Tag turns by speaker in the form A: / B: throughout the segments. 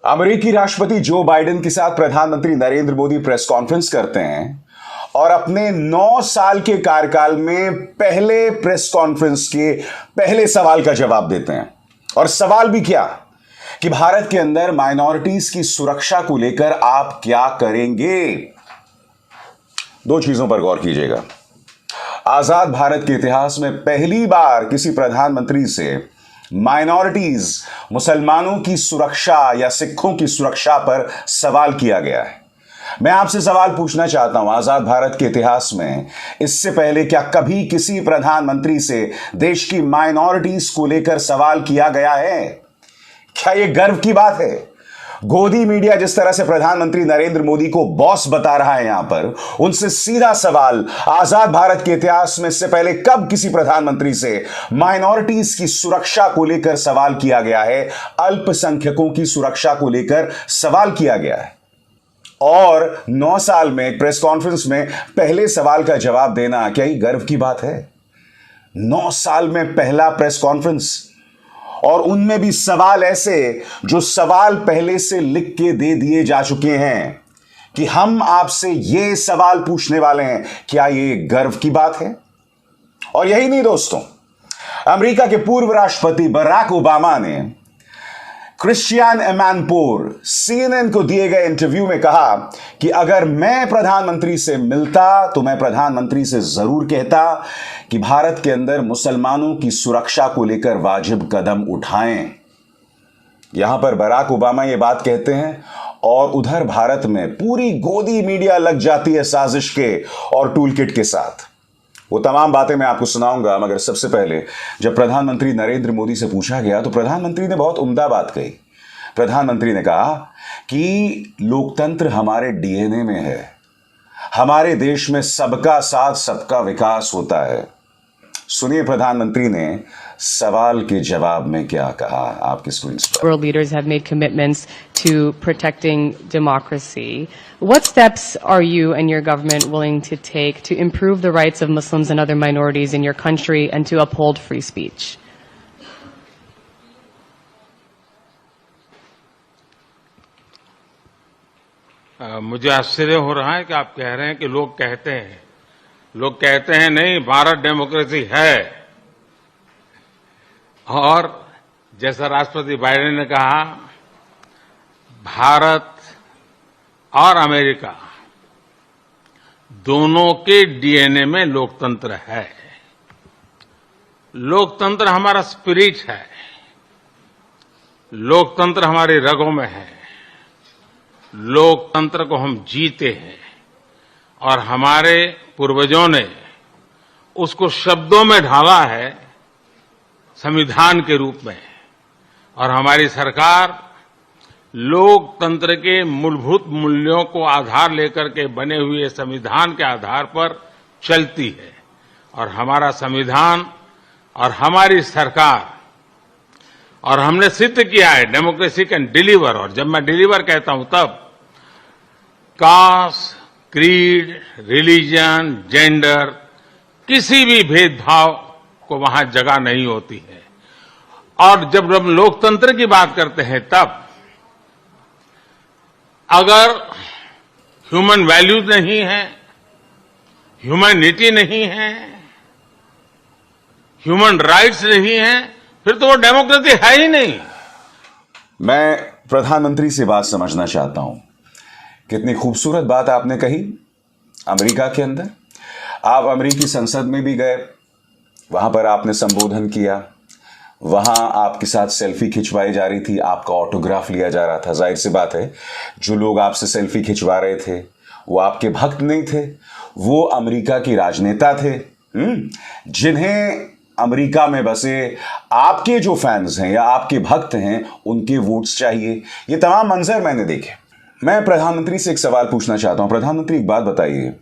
A: अमेरिकी राष्ट्रपति Joe Biden के साथ प्रधानमंत्री नरेंद्र मोदी प्रेस कॉन्फ्रेंस करते हैं और अपने 9 साल के कार्यकाल में पहले प्रेस कॉन्फ्रेंस के पहले सवाल का जवाब देते हैं। और सवाल भी क्या कि भारत के अंदर माइनॉरिटीज की सुरक्षा को लेकर आप क्या करेंगे। 2 चीजों पर गौर कीजिएगा। आजाद भारत के इतिहास में पहली बार किसी प्रधानमंत्री से माइनॉरिटीज, मुसलमानों की सुरक्षा या सिखों की सुरक्षा पर सवाल किया गया है। मैं आपसे सवाल पूछना चाहता हूं, आजाद भारत के इतिहास में इससे पहले क्या कभी किसी प्रधानमंत्री से देश की माइनॉरिटीज को लेकर सवाल किया गया है? क्या यह गर्व की बात है? गोदी मीडिया जिस तरह से प्रधानमंत्री नरेंद्र मोदी को बॉस बता रहा है, यहां पर उनसे सीधा सवाल, आजाद भारत के इतिहास में इससे पहले कब किसी प्रधानमंत्री से माइनॉरिटीज की सुरक्षा को लेकर सवाल किया गया है, अल्पसंख्यकों की सुरक्षा को लेकर सवाल किया गया है? और 9 साल में एक प्रेस कॉन्फ्रेंस में पहले सवाल का जवाब देना, क्या ये गर्व की बात है? 9 साल में पहला प्रेस कॉन्फ्रेंस, और उनमें भी सवाल ऐसे जो सवाल पहले से लिख के दे दिए जा चुके हैं कि हम आपसे ये सवाल पूछने वाले हैं। क्या ये गर्व की बात है? और यही नहीं दोस्तों, अमेरिका के पूर्व राष्ट्रपति बराक ओबामा ने क्रिश्चियन एमानपोर CNN को दिए गए इंटरव्यू में कहा कि अगर मैं प्रधानमंत्री से मिलता तो मैं प्रधानमंत्री से जरूर कहता कि भारत के अंदर मुसलमानों की सुरक्षा को लेकर वाजिब कदम उठाएं। यहां पर बराक ओबामा ये बात कहते हैं और उधर भारत में पूरी गोदी मीडिया लग जाती है साजिश के और टूल किट के साथ। वो तमाम बातें मैं आपको सुनाऊंगा, मगर सबसे पहले जब प्रधानमंत्री नरेंद्र मोदी से पूछा गया तो प्रधानमंत्री ने बहुत उम्दा बात कही। प्रधानमंत्री ने कहा कि लोकतंत्र हमारे DNA में है, हमारे देश में सबका साथ सबका विकास होता है। सुनिए प्रधानमंत्री ने सवाल के जवाब में क्या कहा आपकी स्क्रीन पर।
B: World leaders have made commitments to protecting democracy. What steps are you and your government willing to take to improve the rights of Muslims and other minorities in your country and to uphold free speech?
C: मुझे आश्चर्य हो रहा है कि आप कह रहे हैं कि लोग कहते हैं नहीं, भारत डेमोक्रेसी है। और जैसा राष्ट्रपति बाइडेन ने कहा, भारत और अमेरिका दोनों के DNA में लोकतंत्र है। लोकतंत्र हमारा स्पिरिट है, लोकतंत्र हमारी रगों में है, लोकतंत्र को हम जीते हैं और हमारे पूर्वजों ने उसको शब्दों में ढाला है संविधान के रूप में। और हमारी सरकार लोकतंत्र के मूलभूत मूल्यों को आधार लेकर के बने हुए संविधान के आधार पर चलती है। और हमारा संविधान और हमारी सरकार, और हमने सिद्ध किया है डेमोक्रेसी कैन डिलीवर। और जब मैं डिलीवर कहता हूं तब कास्ट, क्रीड, रिलीजन, जेंडर, किसी भी भेदभाव को वहां जगह नहीं होती है। और जब हम लोकतंत्र की बात करते हैं तब अगर ह्यूमन वैल्यूज नहीं है, ह्यूमैनिटी नहीं है, ह्यूमन राइट्स नहीं है, फिर तो वो डेमोक्रेसी है ही नहीं।
A: मैं प्रधानमंत्री से बात समझना चाहता हूं। कितनी खूबसूरत बात आपने कही। अमेरिका के अंदर आप अमेरिकी संसद में भी गए, वहां पर आपने संबोधन किया, वहां आपके साथ सेल्फी खिंचवाई जा रही थी, आपका ऑटोग्राफ लिया जा रहा था। जाहिर सी बात है, जो लोग आपसे सेल्फी खिंचवा रहे थे वो आपके भक्त नहीं थे, वो अमेरिका के राजनेता थे जिन्हें अमेरिका में बसे आपके जो फैंस हैं या आपके भक्त हैं उनके वोट्स चाहिए। ये तमाम मंजर मैंने देखे। मैं प्रधानमंत्री से एक सवाल पूछना चाहता हूं। प्रधानमंत्री, एक बात बताइए,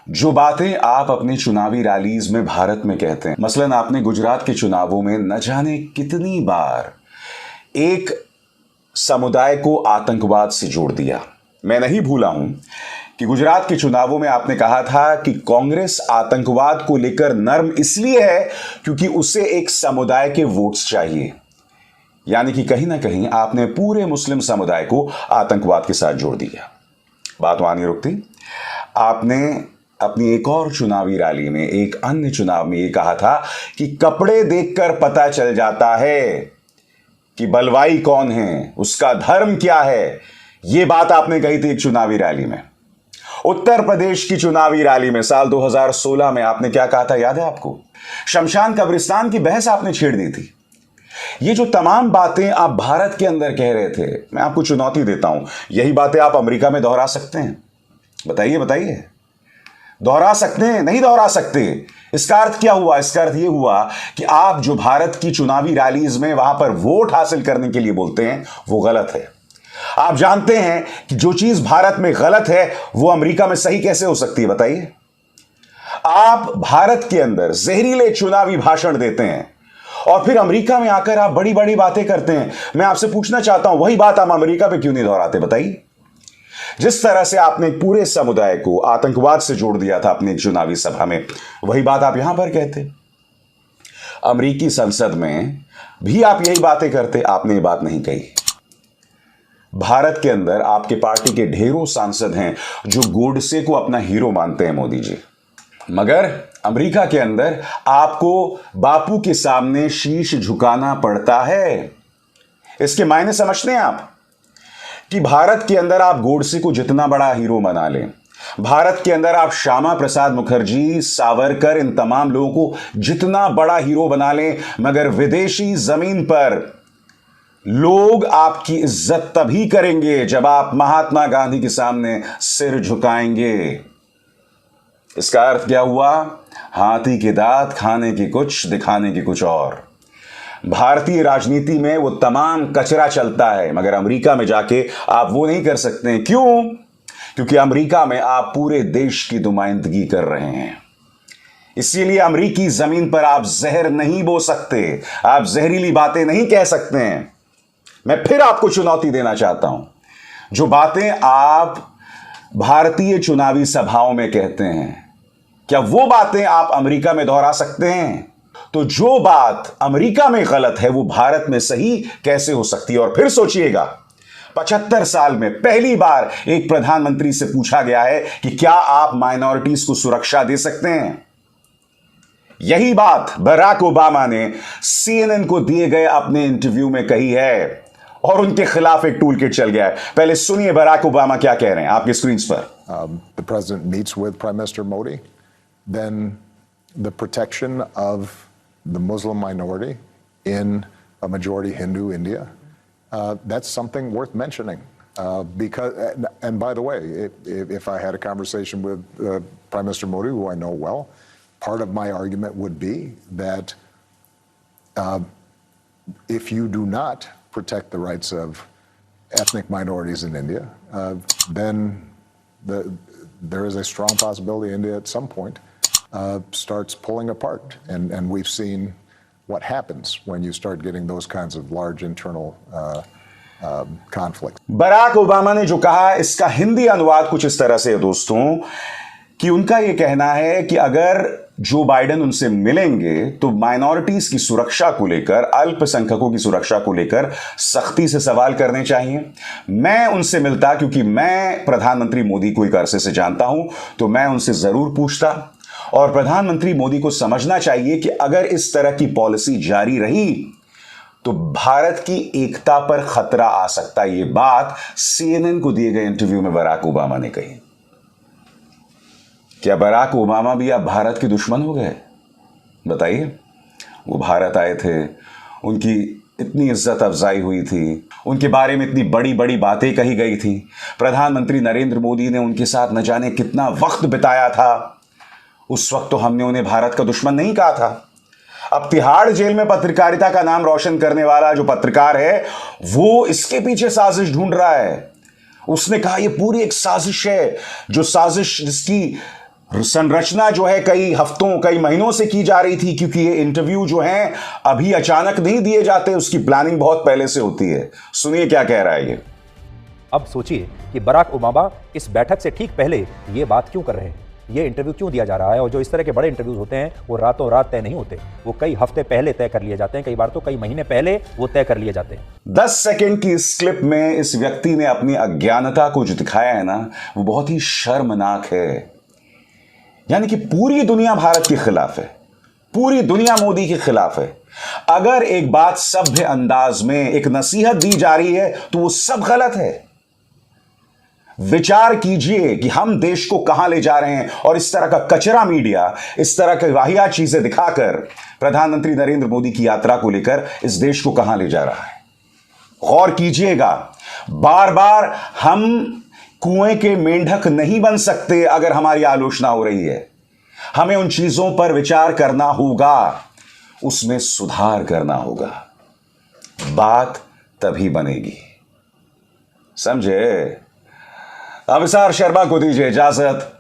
A: जो बातें आप अपनी चुनावी रैलीज में भारत में कहते हैं, मसलन आपने गुजरात के चुनावों में न जाने कितनी बार एक समुदाय को आतंकवाद से जोड़ दिया। मैं नहीं भूला हूं कि गुजरात के चुनावों में आपने कहा था कि कांग्रेस आतंकवाद को लेकर नर्म इसलिए है क्योंकि उसे एक समुदाय के वोट्स चाहिए। यानी कि कहीं ना कहीं आपने पूरे मुस्लिम समुदाय को आतंकवाद के साथ जोड़ दिया। बात वहां नहीं रुकती। आपने अपनी एक और चुनावी रैली में, एक अन्य चुनाव में, यह कहा था कि कपड़े देखकर पता चल जाता है कि बलवाई कौन है, उसका धर्म क्या है। यह बात आपने कही थी एक चुनावी रैली में। उत्तर प्रदेश की चुनावी रैली में साल 2016 में आपने क्या कहा था, याद है आपको? शमशान कब्रिस्तान की बहस आपने छेड़ दी थी। ये जो तमाम बातें आप भारत के अंदर कह रहे थे, मैं आपको चुनौती देता हूं, यही बातें आप अमेरिका में दोहरा सकते हैं? बताइए बताइए, दोहरा सकते हैं? नहीं दोहरा सकते। इसका अर्थ क्या हुआ? इसका अर्थ यह हुआ कि आप जो भारत की चुनावी रैलीज में वहां पर वोट हासिल करने के लिए बोलते हैं, वो गलत है। आप जानते हैं कि जो चीज भारत में गलत है वो अमेरिका में सही कैसे हो सकती है? बताइए। आप भारत के अंदर जहरीले चुनावी भाषण देते हैं और फिर अमेरिका में आकर आप बड़ी बड़ी बातें करते हैं। मैं आपसे पूछना चाहता हूं, वही बात आप अमेरिका में क्यों नहीं दोहराते? बताइए। जिस तरह से आपने पूरे समुदाय को आतंकवाद से जोड़ दिया था अपनी चुनावी सभा में, वही बात आप यहां पर कहते। अमेरिकी संसद में भी आप यही बातें करते। आपने ये बात नहीं कही। भारत के अंदर आपके पार्टी के ढेरों सांसद हैं जो गोडसे को अपना हीरो मानते हैं, मोदी जी। मगर अमेरिका के अंदर आपको बापू के सामने शीश झुकाना पड़ता है। इसके मायने समझते हैं आप कि भारत के अंदर आप गोडसे को जितना बड़ा हीरो बना लें, भारत के अंदर आप श्यामा प्रसाद मुखर्जी, सावरकर, इन तमाम लोगों को जितना बड़ा हीरो बना लें, मगर विदेशी जमीन पर लोग आपकी इज्जत तभी करेंगे जब आप महात्मा गांधी के सामने सिर झुकाएंगे। इसका अर्थ क्या हुआ? हाथी के दांत, खाने की कुछ, दिखाने की कुछ और। भारतीय राजनीति में वो तमाम कचरा चलता है, मगर अमेरिका में जाके आप वो नहीं कर सकते। क्यों? क्योंकि अमेरिका में आप पूरे देश की नुमाइंदगी कर रहे हैं। इसीलिए अमेरिकी जमीन पर आप जहर नहीं बो सकते, आप जहरीली बातें नहीं कह सकते हैं। मैं फिर आपको चुनौती देना चाहता हूं, जो बातें आप भारतीय चुनावी सभाओं में कहते हैं, क्या वो बातें आप अमेरिका में दोहरा सकते हैं? तो जो बात अमेरिका में गलत है वो भारत में सही कैसे हो सकती है? और फिर सोचिएगा, 75 साल में पहली बार एक प्रधानमंत्री से पूछा गया है कि क्या आप माइनॉरिटीज को सुरक्षा दे सकते हैं। यही बात बराक ओबामा ने CNN को दिए गए अपने इंटरव्यू में कही है और उनके खिलाफ एक टूल किट चल गया है। पहले सुनिए बराक ओबामा क्या कह रहे हैं आपकी स्क्रीन पर।
D: The president meets with Prime Minister Modi, then the protection of the Muslim minority in a majority Hindu India, that's something worth mentioning. Because, and by the way, if I had a conversation with Prime Minister Modi, who I know well, part of my argument would be that if you do not protect the rights of ethnic minorities in India, then there is a strong possibility India at some point starts pulling apart. And we've seen what happens when you start getting those kinds of large internal conflicts.
A: Barack Obama ने जो कहा, इसका हिंदी अनुवाद कुछ इस तरह से है दोस्तों, कि उनका यह कहना है कि अगर जो बाइडेन उनसे मिलेंगे तो माइनॉरिटीज की सुरक्षा को लेकर, अल्पसंख्यकों की सुरक्षा को लेकर सख्ती से सवाल करने चाहिए। मैं उनसे मिलता, क्योंकि मैं प्रधानमंत्री मोदी को एक अरसे से जानता हूं, तो मैं उनसे जरूर पूछता। और प्रधानमंत्री मोदी को समझना चाहिए कि अगर इस तरह की पॉलिसी जारी रही तो भारत की एकता पर खतरा आ सकता है। यह बात CNN को दिए गए इंटरव्यू में बराक ओबामा ने कही। क्या बराक ओबामा भी अब भारत के दुश्मन हो गए? बताइए। वो भारत आए थे, उनकी इतनी इज्जत अफजाई हुई थी, उनके बारे में इतनी बड़ी बड़ी बातें कही गई थी, प्रधानमंत्री नरेंद्र मोदी ने उनके साथ न जाने कितना वक्त बिताया था। उस वक्त तो हमने उन्हें भारत का दुश्मन नहीं कहा था। अब तिहाड़ जेल में पत्रकारिता का नाम रोशन करने वाला जो पत्रकार है, वो इसके पीछे साजिश ढूंढ रहा है। उसने कहा यह पूरी एक साजिश है, जो साजिश जिसकी संरचना जो है कई हफ्तों, कई महीनों से की जा रही थी, क्योंकि ये इंटरव्यू जो हैं अभी अचानक नहीं दिए जाते, उसकी प्लानिंग बहुत पहले से होती है। सुनिए क्या कह रहा है ये।
E: अब सोचिए कि बराक ओबामा इस बैठक से ठीक पहले ये बात क्यों कर रहे हैं। ये इंटरव्यू क्यों दिया जा रहा है। और जो इस तरह के बड़े इंटरव्यूज होते हैं वो रातों रात तय नहीं होते, वो कई हफ्ते पहले तय कर लिए जाते हैं, कई बार तो कई महीने पहले वो तय कर लिए जाते हैं।
A: 10 सेकंड की इस क्लिप में इस व्यक्ति ने अपनी अज्ञानता को जो दिखाया है ना, वो बहुत ही शर्मनाक है। यानी कि पूरी दुनिया भारत के खिलाफ है, पूरी दुनिया मोदी के खिलाफ है। अगर एक बात सभ्य अंदाज में एक नसीहत दी जा रही है तो वो सब गलत है। विचार कीजिए कि हम देश को कहां ले जा रहे हैं, और इस तरह का कचरा मीडिया, इस तरह की वाहियात चीजें दिखाकर प्रधानमंत्री नरेंद्र मोदी की यात्रा को लेकर इस देश को कहां ले जा रहा है। गौर कीजिएगा, बार बार हम कुएं के मेंढक नहीं बन सकते। अगर हमारी आलोचना हो रही है, हमें उन चीजों पर विचार करना होगा, उसमें सुधार करना होगा, बात तभी बनेगी। समझे? अभिसार शर्मा को दीजिए इजाजत।